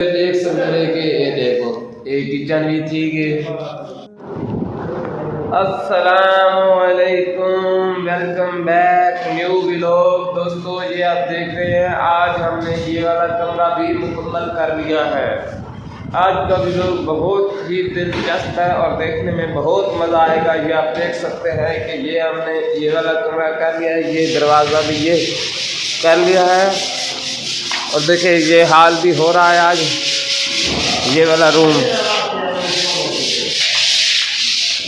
देख सकते हैं कि ये देखो एक किचन भी थी कि अस्सलामुअलैकुम, वेलकम बैक न्यू व्लॉग। दोस्तों ये आप देख रहे हैं, आज हमने ये वाला कमरा भी मुकम्मल कर लिया है। आज का व्लॉग बहुत ही दिलचस्प है और देखने में बहुत मज़ा आएगा। ये आप देख सकते हैं कि ये हमने ये वाला कमरा कर लिया है, ये दरवाज़ा भी ये कर लिया है और देखिए ये हाल भी हो रहा है आज ये वाला रूम।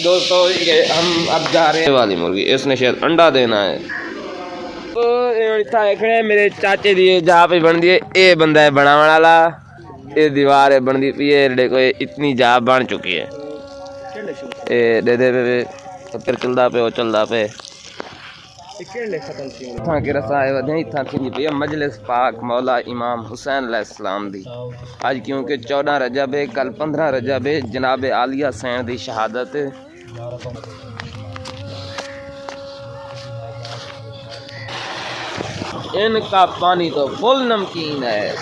दोस्तों ये हम अब जा रहे हैं वाली मुर्गी, इसने शायद अंडा देना है। तो खड़े मेरे चाचे दिए जहाँ पे बन दिए ये बंदा है बना वाला, ये दीवार है बन दी ये देखो ये इतनी जा बन चुकी है। ये दे दे पे फिर चलदा पे वो चलदा पे इत्थां के रसा आए वधे इत्थां थी पई मजलिस पाक मौला इमाम हुसैन अलैहिस्सलाम दी। आज क्योंकि 14 रजब है, कल 15 रजब है, जनाब आलिया सैन दी शहादत। इनका पानी तो फुल नमकीन है।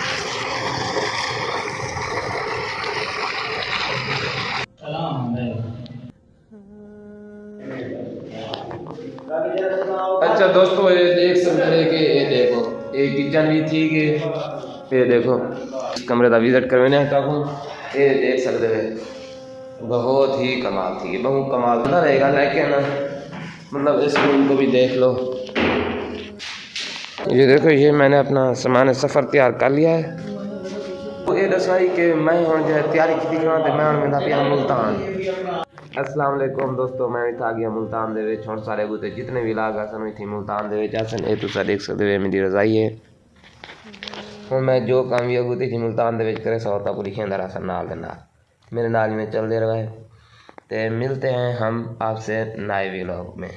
अच्छा दोस्तों ये देख सकते हैं कि ये देखो एक किचन भी थी कि ये देखो इस कमरे का विजिट करवाने ये देख सकते हैं बहुत ही कमाल थी, बहुत कमाल ना रहेगा। लेकिन मतलब इस रूम को भी देख लो। ये देखो ये मैंने अपना सामान सफ़र तैयार कर लिया है। तो ये दसाई कि मैं हूँ जो है तैयारी की मैं मुल्तान। अस्सलाम वालेकुम दोस्तों, मैं भी था गया मुल्तान दे विच। हुण सारे बूते जितने भी लाग आसन भी थी मुल्तान दे विच आसन। ये तुसा देख सकते हो मेरी रजाई है। हुण मैं जो काम भी अगूती थी मुल्तान दे विच करे सौता को लिखेंदा आसन नाल दे नाल मेरे नाल में चलते रहे। तो मिलते हैं हम आपसे नए व्लॉग में।